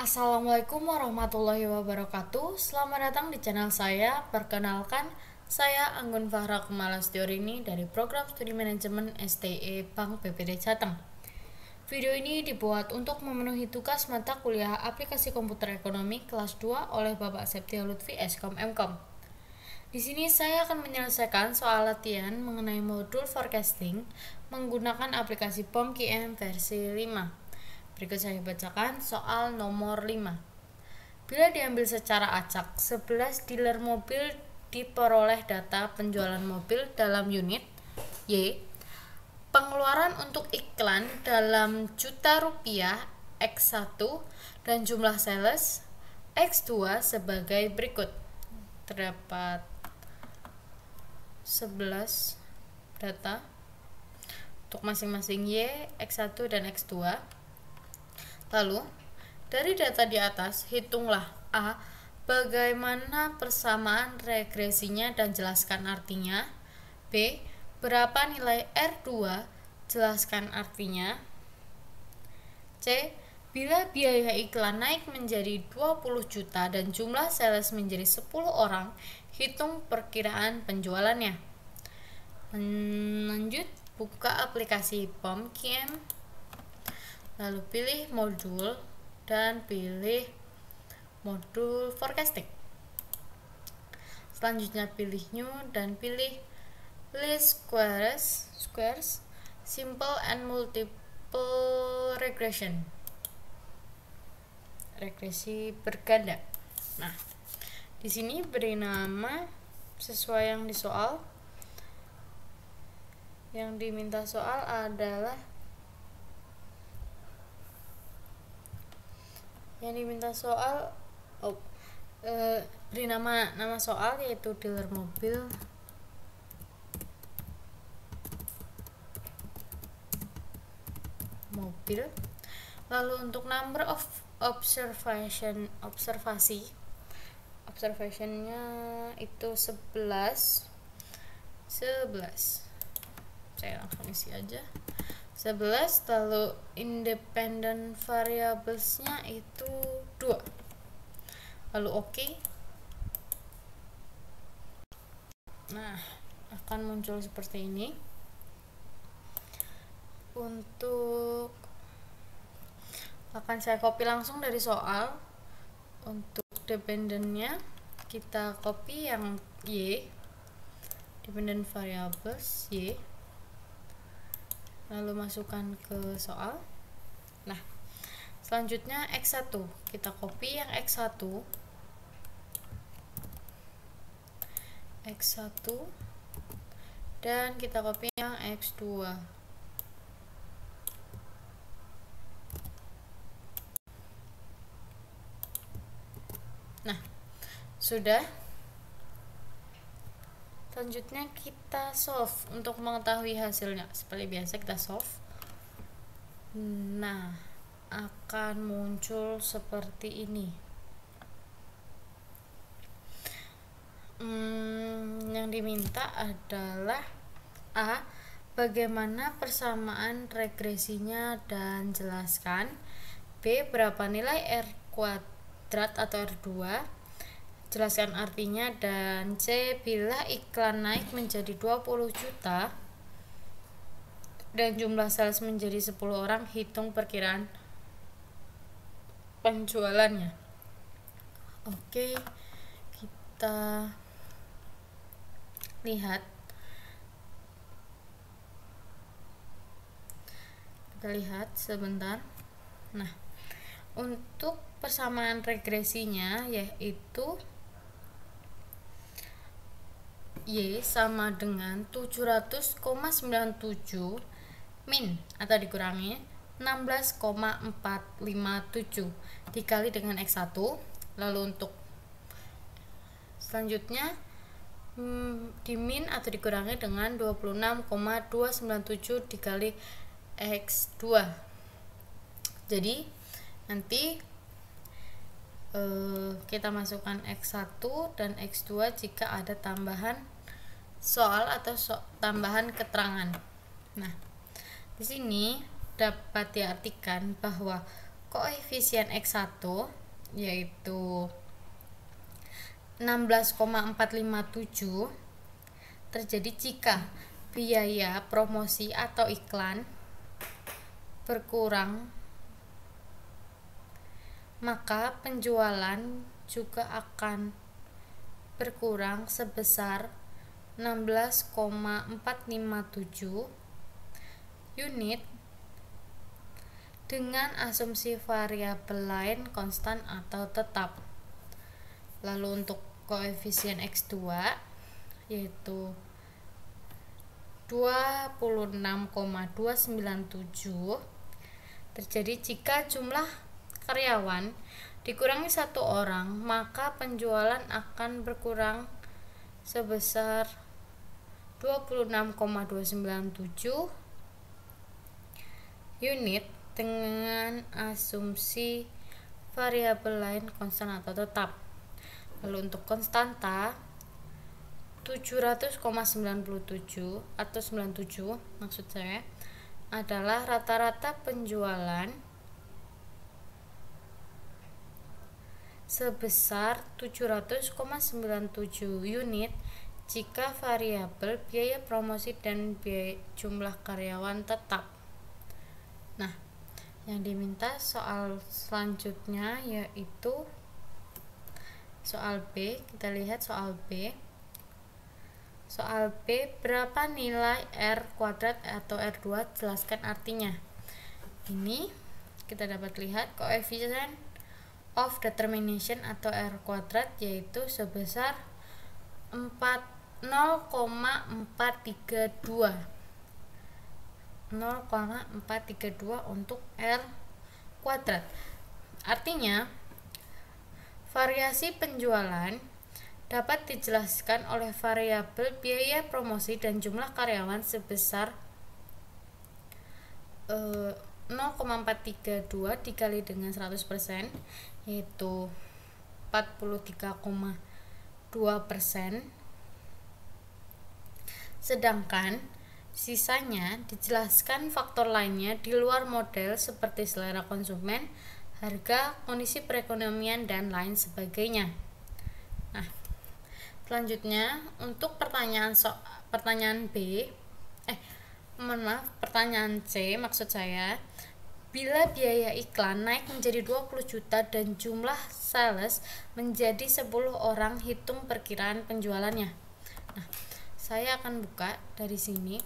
Assalamualaikum warahmatullahi wabarakatuh. Selamat datang di channel saya. Perkenalkan, saya Anggun Fahra Kumalastiorini dari Program Studi Manajemen STE Bank BPD Jateng. Video ini dibuat untuk memenuhi tugas mata kuliah Aplikasi Komputer Ekonomi kelas 2 oleh Bapak Septia Lutfi Skom Mkom. Di sini saya akan menyelesaikan soal latihan mengenai modul forecasting menggunakan aplikasi POM-QM versi 5. Berikut saya bacakan soal nomor 5. Bila diambil secara acak, 11 dealer mobil diperoleh data penjualan mobil dalam unit Y, pengeluaran untuk iklan dalam juta rupiah X1 dan jumlah sales X2 sebagai berikut. Terdapat 11 data untuk masing-masing Y, X1 dan X2. Lalu, dari data di atas, hitunglah A. Bagaimana persamaan regresinya dan jelaskan artinya. B. Berapa nilai R2, jelaskan artinya. C. Bila biaya iklan naik menjadi 20 juta dan jumlah sales menjadi 10 orang, hitung perkiraan penjualannya. Lanjut, buka aplikasi POM-QM, lalu pilih modul dan pilih modul forecasting. Selanjutnya pilih new dan pilih list squares simple and multiple regression, regresi berganda. Nah, di sini beri nama sesuai yang di soal. Yang diminta soal adalah beri nama soal yaitu dealer mobil. Lalu untuk number of observationnya itu 11. Saya langsung isi aja 11. Lalu independent variablesnya itu 2. Lalu oke. Nah, akan muncul seperti ini. Untuk akan saya copy langsung dari soal. Untuk dependentnya kita copy yang Y, dependent variables Y, lalu masukkan ke soal. Nah, selanjutnya X1 kita copy yang X1 dan kita copy yang X2. Nah, sudah. Selanjutnya kita solve untuk mengetahui hasilnya. Seperti biasa kita solve. Nah, akan muncul seperti ini. Yang diminta adalah A. Bagaimana persamaan regresinya dan jelaskan. B. Berapa nilai R kuadrat atau R2, jelaskan artinya. Dan C. Bila iklan naik menjadi 20 juta dan jumlah sales menjadi 10 orang, hitung perkiraan penjualannya. Oke, kita lihat sebentar. Nah, untuk persamaan regresinya yaitu Y sama dengan 700,97 min atau dikurangi 16,457 dikali dengan X1. Lalu untuk selanjutnya di min atau dikurangi dengan 26,297 dikali X2. Jadi nanti kita masukkan X1 dan X2 jika ada tambahan soal atau tambahan keterangan. Nah, di sini dapat diartikan bahwa koefisien X1 yaitu 16,457 terjadi jika biaya promosi atau iklan berkurang, maka penjualan juga akan berkurang sebesar 16,457 unit dengan asumsi variabel lain konstan atau tetap. Lalu untuk koefisien X2 yaitu 26,297 terjadi jika jumlah karyawan dikurangi 1 orang, maka penjualan akan berkurang sebesar 26,297 unit dengan asumsi variabel lain konstan atau tetap. Lalu untuk konstanta 700,97 atau 97 maksud saya adalah rata-rata penjualan sebesar 700,97 unit jika variabel biaya promosi dan biaya jumlah karyawan tetap. Nah, yang diminta soal selanjutnya yaitu soal B. Kita lihat soal B. Soal B, berapa nilai R kuadrat atau R2? Jelaskan artinya. Ini kita dapat lihat koefisien of determination atau R kuadrat yaitu sebesar 0,432 untuk R kuadrat. Artinya variasi penjualan dapat dijelaskan oleh variabel biaya promosi dan jumlah karyawan sebesar 0,432 dikali dengan 100% yaitu 43,2%. Sedangkan sisanya dijelaskan faktor lainnya di luar model seperti selera konsumen, harga, kondisi perekonomian, dan lain sebagainya. Nah, selanjutnya untuk pertanyaan pertanyaan C maksud saya, bila biaya iklan naik menjadi 20 juta dan jumlah sales menjadi 10 orang, hitung perkiraan penjualannya. Nah, saya akan buka dari sini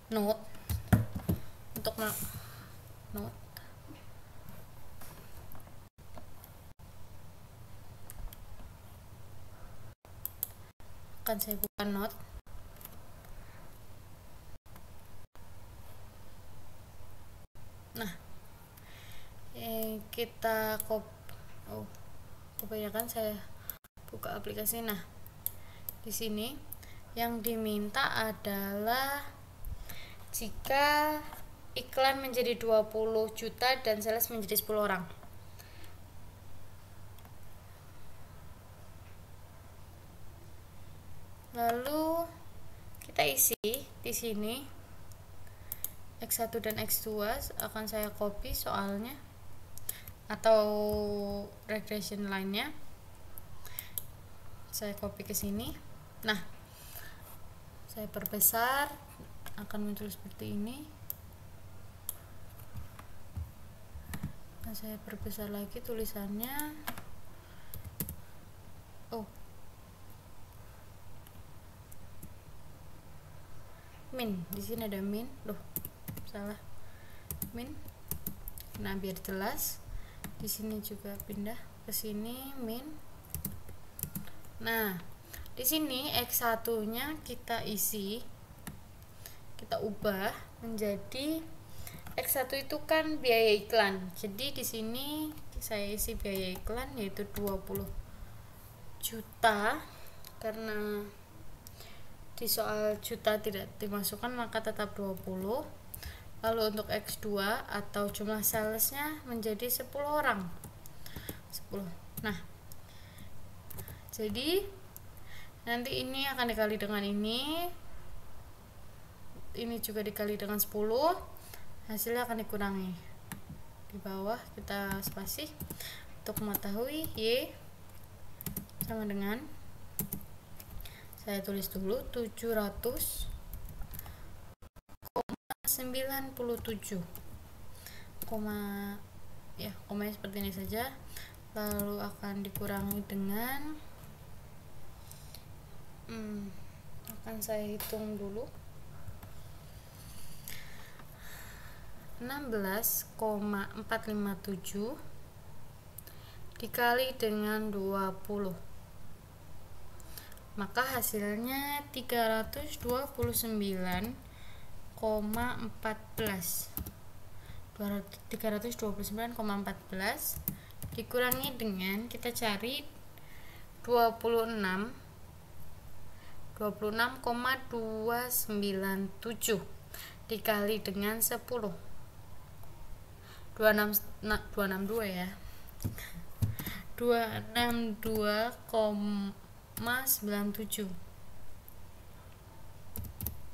note untuk note. Akan saya buka note. Nah, kita kebanyakan saya buka aplikasi. Nah, di sini yang diminta adalah jika iklan menjadi 20 juta dan sales menjadi 10 orang. Lalu kita isi di sini X1 dan X2 akan saya copy soalnya atau regression lainnya. Saya copy ke sini. Nah, saya perbesar, akan muncul seperti ini. Akan saya perbesar lagi tulisannya. Min, di sini ada min. Loh, salah. Min. Nah, biar jelas. Di sini juga pindah ke sini min. Nah, di sini X1-nya kita isi. Kita ubah menjadi X1 itu kan biaya iklan. Jadi di sini saya isi biaya iklan yaitu 20 juta karena di soal juta tidak dimasukkan maka tetap 20. Lalu untuk X2 atau jumlah salesnya menjadi 10 orang. 10. Nah, jadi nanti ini akan dikali dengan ini juga dikali dengan 10. hasilnya akan dikurangi. Di bawah kita spasi untuk mengetahui Y sama dengan, saya tulis dulu, 700,97, komanya seperti ini saja, lalu akan dikurangi dengan akan saya hitung dulu, 16,457 dikali dengan 20, maka hasilnya 329,14 dikurangi dengan, kita cari 26,297 dikali dengan 10, 262 ya, 262,97.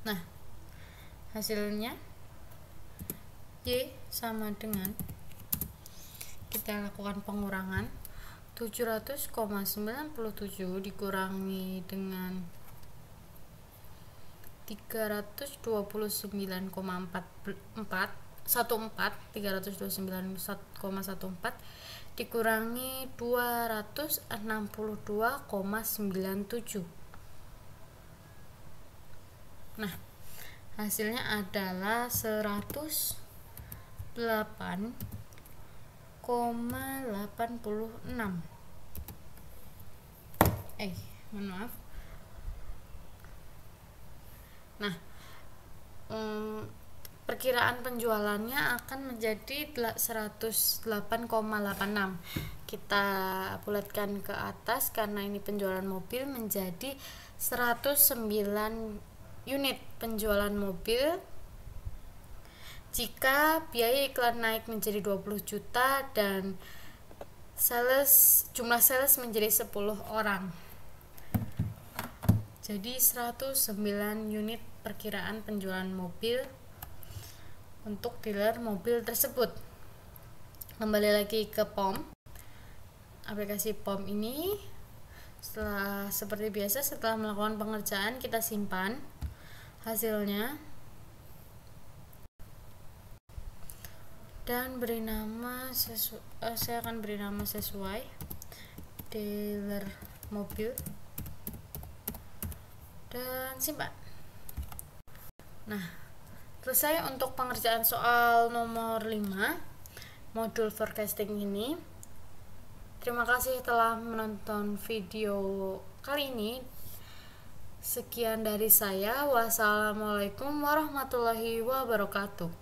Nah, hasilnya Y sama dengan, kita lakukan pengurangan, 700,97 dikurangi dengan 329,14 dikurangi 262,97. Nah, hasilnya adalah 108,86. Mohon maaf. Nah, perkiraan penjualannya akan menjadi 108,86. Kita bulatkan ke atas karena ini penjualan mobil, menjadi 109 unit penjualan mobil. Jika biaya iklan naik menjadi 20 juta dan jumlah sales menjadi 10 orang, jadi 109 unit perkiraan penjualan mobil untuk dealer mobil tersebut. Kembali lagi ke POM, aplikasi POM ini, seperti biasa setelah melakukan pengerjaan kita simpan hasilnya dan beri nama saya akan beri nama sesuai dealer mobil dan simpan. Nah, selesai untuk pengerjaan soal nomor 5 modul forecasting ini. Terima kasih telah menonton video kali ini. Sekian dari saya. Wassalamualaikum warahmatullahi wabarakatuh.